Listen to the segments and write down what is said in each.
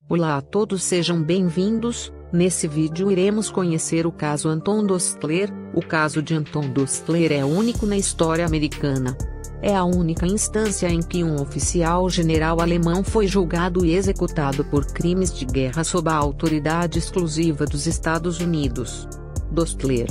Olá a todos, sejam bem-vindos. Nesse vídeo iremos conhecer o caso Anton Dostler. O caso de Anton Dostler é único na história americana. É a única instância em que um oficial general alemão foi julgado e executado por crimes de guerra sob a autoridade exclusiva dos Estados Unidos. Dostler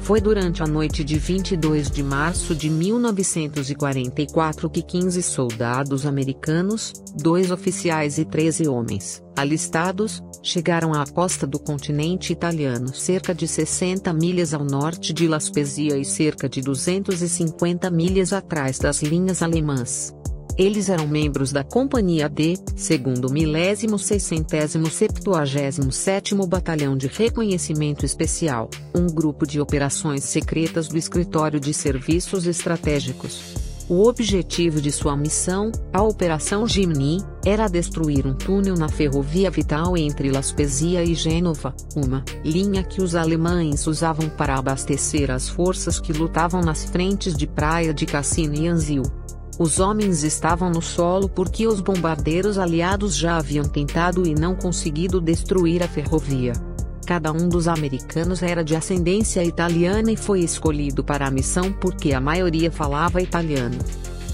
foi durante a noite de 22 de março de 1944 que 15 soldados americanos, 2 oficiais e 13 homens, alistados, chegaram à costa do continente italiano cerca de 60 milhas ao norte de La Spezia e cerca de 250 milhas atrás das linhas alemãs. Eles eram membros da Companhia D, segundo 1677º Batalhão de Reconhecimento Especial, um grupo de operações secretas do Escritório de Serviços Estratégicos. O objetivo de sua missão, a Operação Gemini, era destruir um túnel na ferrovia vital entre La Spezia e Gênova, uma linha que os alemães usavam para abastecer as forças que lutavam nas frentes de Praia de Cassino e Anzio. Os homens estavam no solo porque os bombardeiros aliados já haviam tentado e não conseguido destruir a ferrovia. Cada um dos americanos era de ascendência italiana e foi escolhido para a missão porque a maioria falava italiano.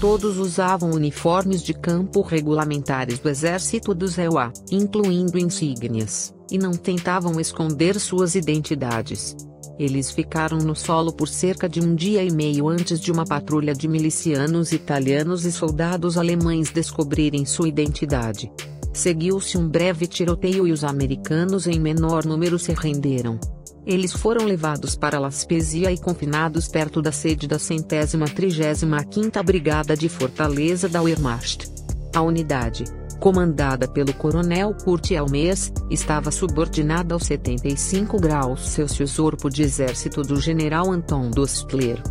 Todos usavam uniformes de campo regulamentares do exército dos EUA, incluindo insígnias, e não tentavam esconder suas identidades. Eles ficaram no solo por cerca de um dia e meio antes de uma patrulha de milicianos italianos e soldados alemães descobrirem sua identidade. Seguiu-se um breve tiroteio e os americanos em menor número se renderam. Eles foram levados para La Spezia e confinados perto da sede da 135ª Brigada de Fortaleza da Wehrmacht. A unidade, comandada pelo coronel Kurt Elmes, estava subordinada ao 75 graus Celsius Corpo de Exército do general Anton Dostler.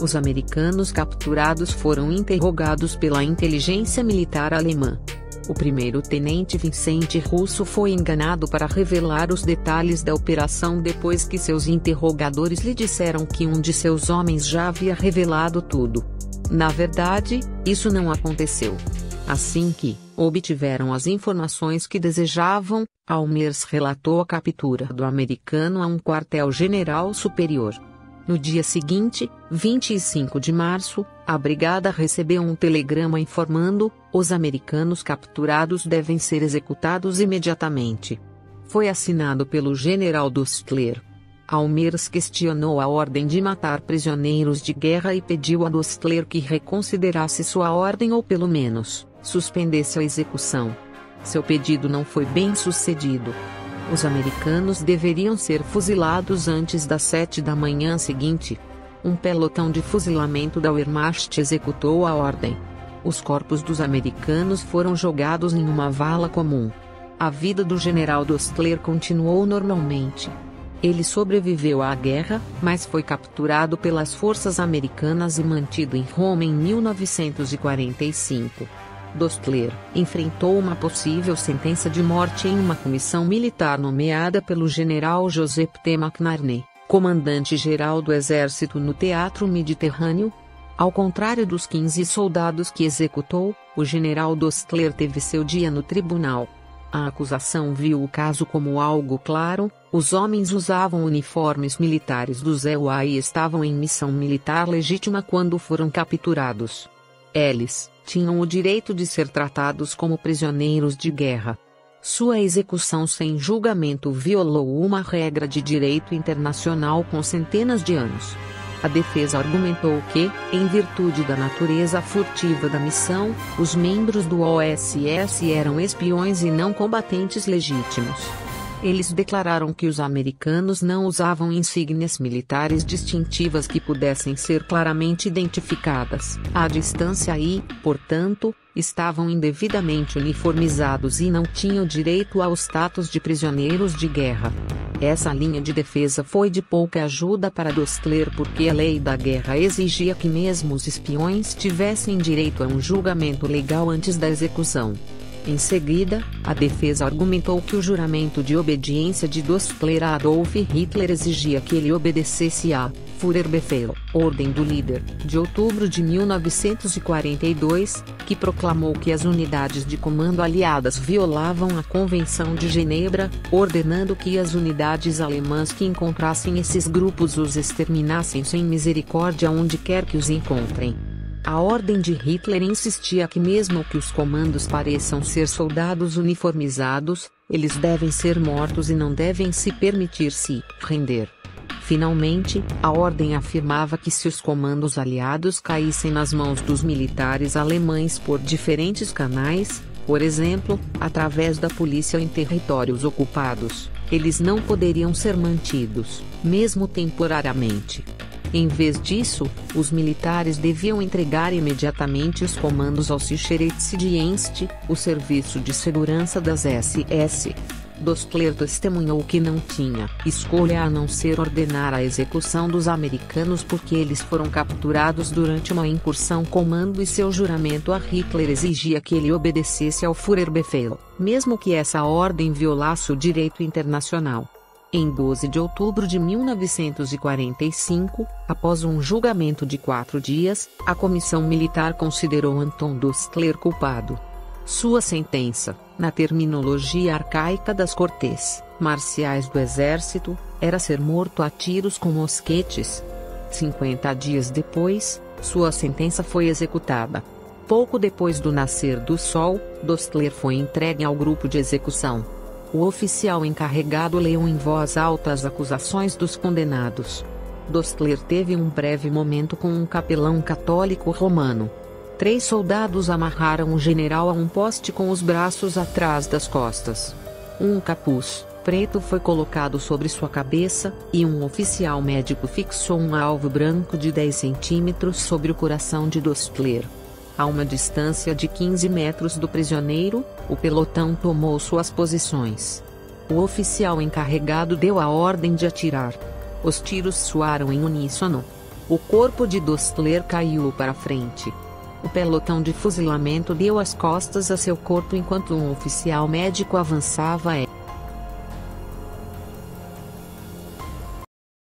Os americanos capturados foram interrogados pela inteligência militar alemã. O primeiro-tenente Vincent Russo foi enganado para revelar os detalhes da operação depois que seus interrogadores lhe disseram que um de seus homens já havia revelado tudo. Na verdade, isso não aconteceu. Assim que obtiveram as informações que desejavam, Elmes relatou a captura do americano a um quartel-general superior. No dia seguinte, 25 de março, a brigada recebeu um telegrama informando: os americanos capturados devem ser executados imediatamente. Foi assinado pelo general Dostler. Elmes questionou a ordem de matar prisioneiros de guerra e pediu a Dostler que reconsiderasse sua ordem ou pelo menos suspendesse a execução. Seu pedido não foi bem sucedido. Os americanos deveriam ser fuzilados antes das 7 da manhã seguinte. Um pelotão de fuzilamento da Wehrmacht executou a ordem. Os corpos dos americanos foram jogados em uma vala comum. A vida do general Dostler continuou normalmente. Ele sobreviveu à guerra, mas foi capturado pelas forças americanas e mantido em Roma em 1945. Dostler enfrentou uma possível sentença de morte em uma comissão militar nomeada pelo general Joseph T. McNerney, comandante-geral do exército no Teatro Mediterrâneo. Ao contrário dos 15 soldados que executou, o general Dostler teve seu dia no tribunal. A acusação viu o caso como algo claro: os homens usavam uniformes militares dos EUA e estavam em missão militar legítima quando foram capturados. Eles tinham o direito de ser tratados como prisioneiros de guerra. Sua execução sem julgamento violou uma regra de direito internacional com centenas de anos. A defesa argumentou que, em virtude da natureza furtiva da missão, os membros do OSS eram espiões e não combatentes legítimos. Eles declararam que os americanos não usavam insígnias militares distintivas que pudessem ser claramente identificadas à distância e, portanto, estavam indevidamente uniformizados e não tinham direito ao status de prisioneiros de guerra. Essa linha de defesa foi de pouca ajuda para Dostler porque a lei da guerra exigia que mesmo os espiões tivessem direito a um julgamento legal antes da execução. Em seguida, a defesa argumentou que o juramento de obediência de Dostler a Adolf Hitler exigia que ele obedecesse à Führerbefehl, Ordem do Líder, de outubro de 1942, que proclamou que as unidades de comando aliadas violavam a Convenção de Genebra, ordenando que as unidades alemãs que encontrassem esses grupos os exterminassem sem misericórdia onde quer que os encontrem. A ordem de Hitler insistia que mesmo que os comandos pareçam ser soldados uniformizados, eles devem ser mortos e não devem se permitir se render. Finalmente, a ordem afirmava que se os comandos aliados caíssem nas mãos dos militares alemães por diferentes canais, por exemplo, através da polícia em territórios ocupados, eles não poderiam ser mantidos, mesmo temporariamente. Em vez disso, os militares deviam entregar imediatamente os comandos ao Sicherheitsdienst, o serviço de segurança das SS. Dostler testemunhou que não tinha escolha a não ser ordenar a execução dos americanos porque eles foram capturados durante uma incursão comando e seu juramento a Hitler exigia que ele obedecesse ao Führerbefehl, mesmo que essa ordem violasse o direito internacional. Em 12 de outubro de 1945, após um julgamento de 4 dias, a comissão militar considerou Anton Dostler culpado. Sua sentença, na terminologia arcaica das cortes marciais do exército, era ser morto a tiros com mosquetes. 50 dias depois, sua sentença foi executada. Pouco depois do nascer do sol, Dostler foi entregue ao grupo de execução. O oficial encarregado leu em voz alta as acusações dos condenados. Dostler teve um breve momento com um capelão católico romano. 3 soldados amarraram o general a um poste com os braços atrás das costas. Um capuz preto foi colocado sobre sua cabeça, e um oficial médico fixou um alvo branco de 10 centímetros sobre o coração de Dostler. A uma distância de 15 metros do prisioneiro, o pelotão tomou suas posições. O oficial encarregado deu a ordem de atirar. Os tiros soaram em uníssono. O corpo de Dostler caiu para frente. O pelotão de fuzilamento deu as costas a seu corpo enquanto um oficial médico avançava